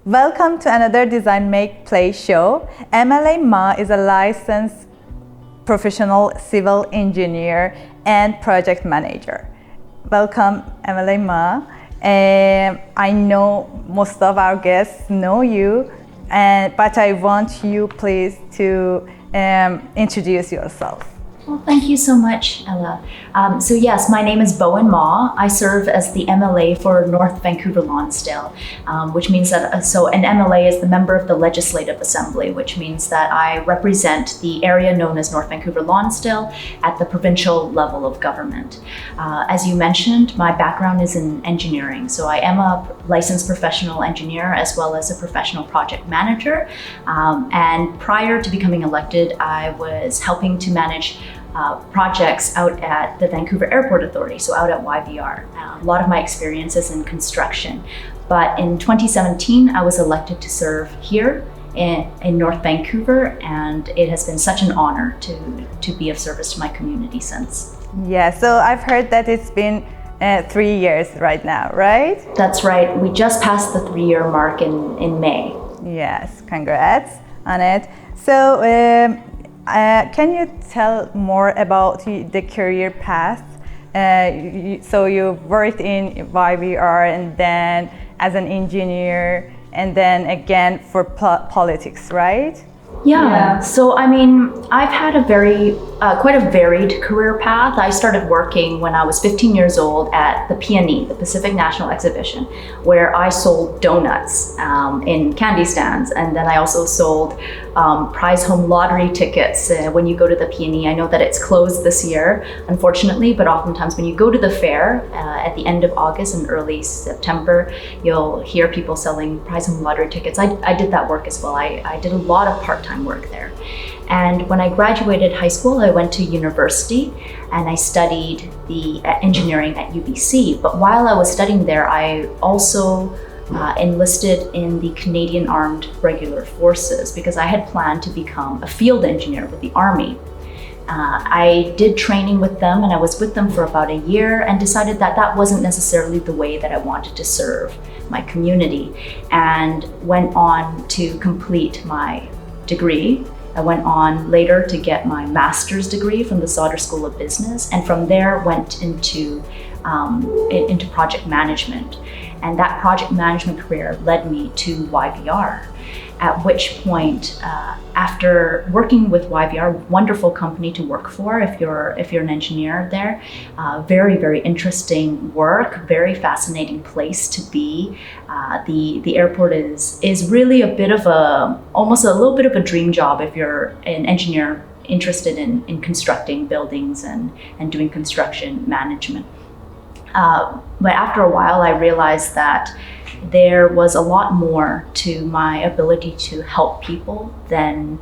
Welcome to another Design Make Play show. MLA Ma is a licensed professional civil engineer and project manager. Welcome, MLA Ma. I know most of our guests know you, but I want you please to introduce yourself. Well, thank you so much, Ella. So yes, my name is Bowinn Ma. I serve as the MLA for North Vancouver Lonsdale, which means that, an MLA is the member of the Legislative Assembly, which means that I represent the area known as North Vancouver Lonsdale at the provincial level of government. As you mentioned, my background is in engineering. So I am a licensed professional engineer as well as a professional project manager. And prior to becoming elected, I was helping to manage projects out at the Vancouver Airport Authority, so out at YVR. A lot of my experience is in construction. But in 2017, I was elected to serve here in North Vancouver, and it has been such an honor to be of service to my community since. Yeah, so I've heard that it's been 3 years right now, right? That's right. We just passed the 3-year mark in May. Yes, congrats on it. So, can you tell more about the career path? So you worked in YVR and then as an engineer and then again for politics, right? Yeah. So I mean, I've had a quite a varied career path. I started working when I was 15 years old at the PNE, the Pacific National Exhibition, where I sold donuts in candy stands, and then I also sold prize home lottery tickets. When you go to the PNE, I know that it's closed this year, unfortunately, but oftentimes when you go to the fair at the end of August and early September, you'll hear people selling prize home lottery tickets. I did that work as well. I did a lot of part-time work there. And when I graduated high school, I went to university and I studied the engineering at UBC. But while I was studying there, I also enlisted in the Canadian Armed Regular Forces because I had planned to become a field engineer with the Army. I did training with them and I was with them for about a year and decided that that wasn't necessarily the way that I wanted to serve my community, and went on to complete my degree. I went on later to get my master's degree from the Sauder School of Business, and from there went into project management. And that project management career led me to YVR, at which point, after working with YVR, wonderful company to work for if you're an engineer there, very, very interesting work, very fascinating place to be. The airport is really almost a little bit of a dream job if you're an engineer interested in constructing buildings and doing construction management. But after a while, I realized that there was a lot more to my ability to help people than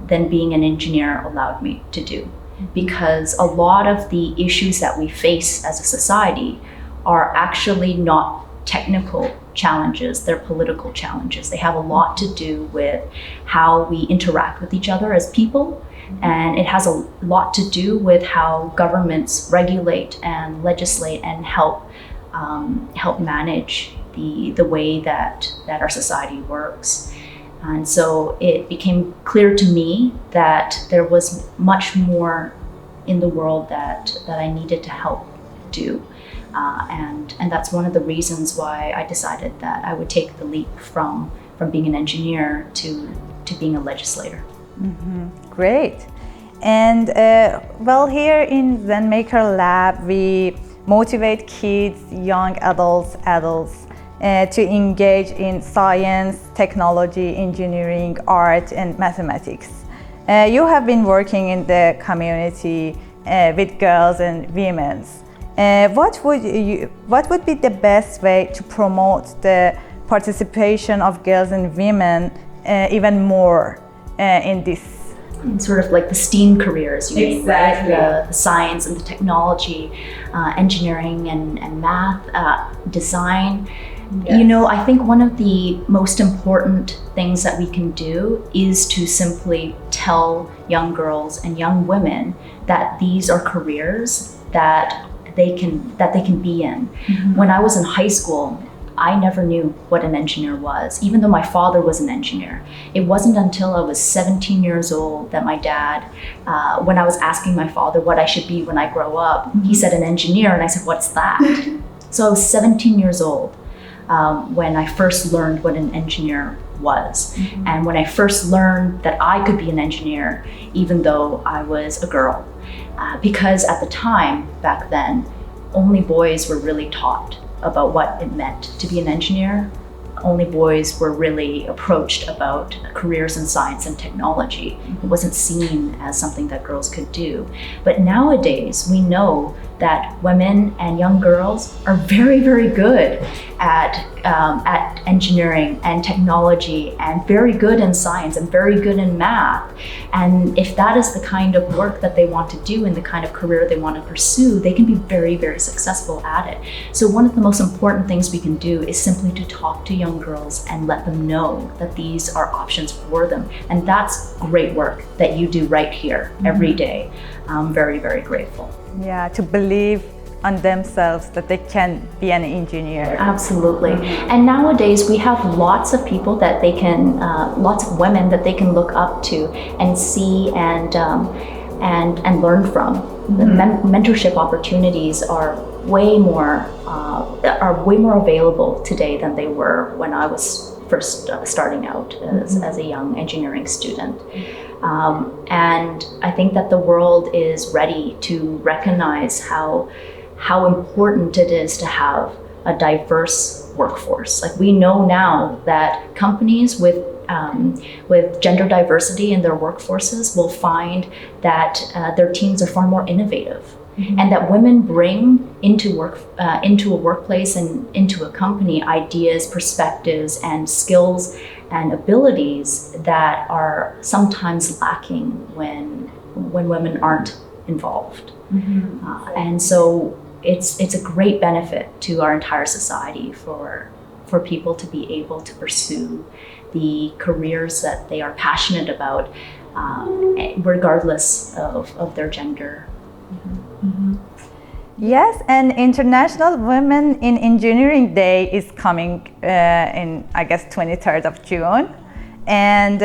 being an engineer allowed me to do. Because a lot of the issues that we face as a society are actually not technical challenges, they're political challenges. They have a lot to do with how we interact with each other as people. And it has a lot to do with how governments regulate and legislate and help manage the way that our society works. And so it became clear to me that there was much more in the world that I needed to help do. And that's one of the reasons why I decided that I would take the leap from being an engineer to being a legislator. Mm-hmm. Great. And here in ZenMaker Lab, we motivate kids, young adults to engage in science, technology, engineering, art, and mathematics. You have been working in the community with girls and women. What would be the best way to promote the participation of girls and women even more in this? Sort of like the STEAM careers, you mean, exactly. Right? The science and the technology, engineering and math, design. Yes. You know, I think one of the most important things that we can do is to simply tell young girls and young women that these are careers that they can be in. Mm-hmm. When I was in high school, I never knew what an engineer was, even though my father was an engineer. It wasn't until I was 17 years old that my dad, when I was asking my father what I should be when I grow up, he said an engineer, and I said, what's that? So I was 17 years old when I first learned what an engineer was. And when I first learned that I could be an engineer, even though I was a girl. Because at the time, back then, only boys were really taught about what it meant to be an engineer. Only boys were really approached about careers in science and technology. It wasn't seen as something that girls could do. But nowadays, we know that women and young girls are very, very good at engineering and technology, and very good in science and very good in math. And if that is the kind of work that they want to do and the kind of career they want to pursue, they can be very, very successful at it. So one of the most important things we can do is simply to talk to young girls and let them know that these are options for them. And that's great work that you do right here every day. I'm very, very grateful. Yeah, to believe on themselves that they can be an engineer. Absolutely. And nowadays we have lots of people that they can, lots of women that they can look up to and see and learn from. The mentorship opportunities are way more available today than they were when I was first starting out as a young engineering student. And I think that the world is ready to recognize how important it is to have a diverse workforce. Like, we know now that companies with gender diversity in their workforces will find that their teams are far more innovative. And that women bring into a workplace and into a company ideas, perspectives, and skills and abilities that are sometimes lacking when women aren't involved. And so it's a great benefit to our entire society for people to be able to pursue the careers that they are passionate about, regardless of their gender. Yes, and International Women in Engineering Day is coming in, I guess, 23rd of June. And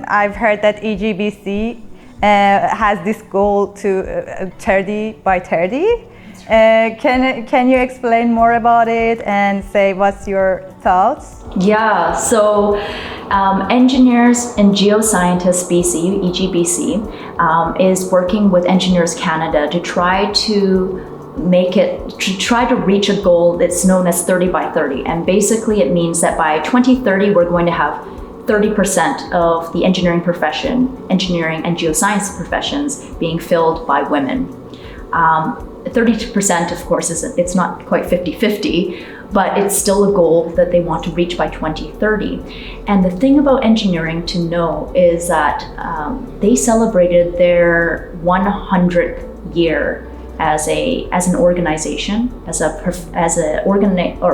I've heard that EGBC has this goal to 30 by 30. Can you explain more about it and say what's your thoughts? Yeah, so Engineers and Geoscientists BC, EGBC, is working with Engineers Canada to try to reach a goal that's known as 30 by 30. And basically it means that by 2030, we're going to have 30% of the engineering and geoscience professions being filled by women. 30%, of course, it's not quite 50-50, but it's still a goal that they want to reach by 2030. And the thing about engineering to know is that they celebrated their 100th year as an organization, as a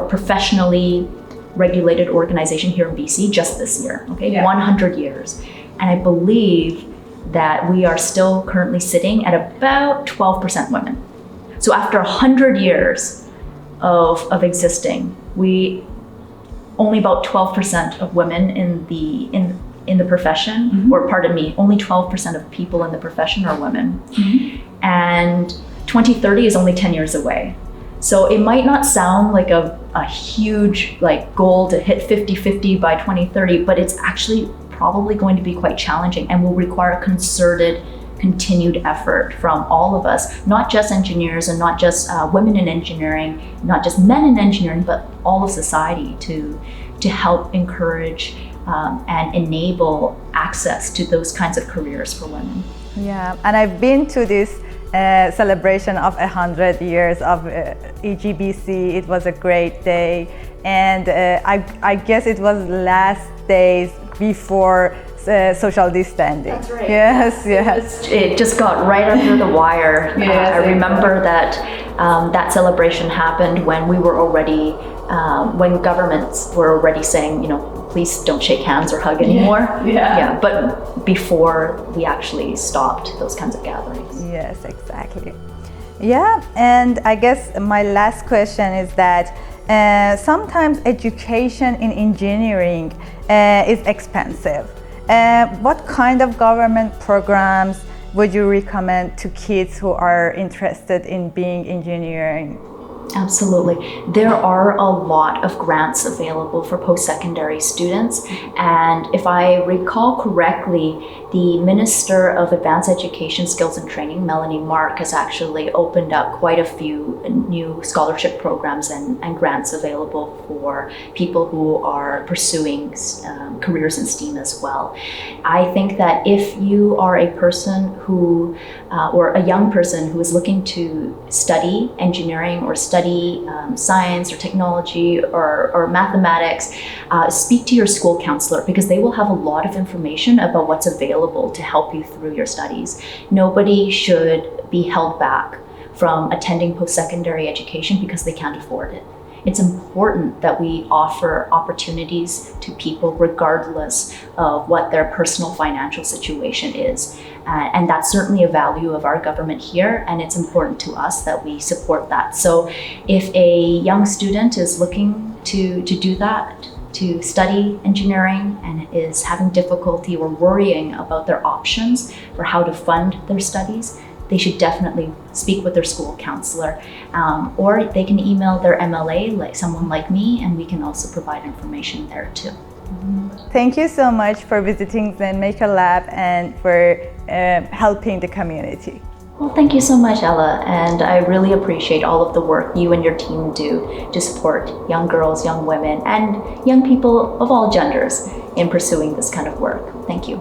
professionally regulated organization here in BC just this year. Okay, yeah. 100 years, and I believe that we are still currently sitting at about 12% women. So after 100 years of existing, only about 12% of women in the profession, or pardon me, only 12% of people in the profession are women. And 2030 is only 10 years away. So it might not sound like a huge goal to hit 50-50 by 2030, but it's actually probably going to be quite challenging and will require a concerted, continued effort from all of us, not just engineers and not just women in engineering, not just men in engineering, but all of society to help encourage and enable access to those kinds of careers for women. Yeah, and I've been to this celebration of 100 years of EGBC. It was a great day, and I guess it was last days before social distancing. That's right. Yes. It just got right under the wire. Yes, I remember that that celebration happened when we were already, when governments were already saying, please don't shake hands or hug anymore. Yeah. But before we actually stopped those kinds of gatherings. Yes, exactly. Yeah, and I guess my last question is that sometimes education in engineering is expensive. What kind of government programs would you recommend to kids who are interested in being engineering? Absolutely. There are a lot of grants available for post-secondary students. And if I recall correctly, the Minister of Advanced Education, Skills and Training, Melanie Mark, has actually opened up quite a few new scholarship programs and grants available for people who are pursuing careers in STEAM as well. I think that if you are a person who, or a young person who is looking to study engineering or study science or technology or mathematics, speak to your school counselor, because they will have a lot of information about what's available to help you through your studies. Nobody should be held back from attending post-secondary education because they can't afford it. It's important that we offer opportunities to people regardless of what their personal financial situation is. And that's certainly a value of our government here, and it's important to us that we support that. So if a young student is looking to do that, to study engineering, and is having difficulty or worrying about their options for how to fund their studies, they should definitely speak with their school counselor, or they can email their MLA, like someone like me, and we can also provide information there too. Thank you so much for visiting Zen Maker Lab and for helping the community. Well, thank you so much, Ella, and I really appreciate all of the work you and your team do to support young girls, young women, and young people of all genders in pursuing this kind of work. Thank you.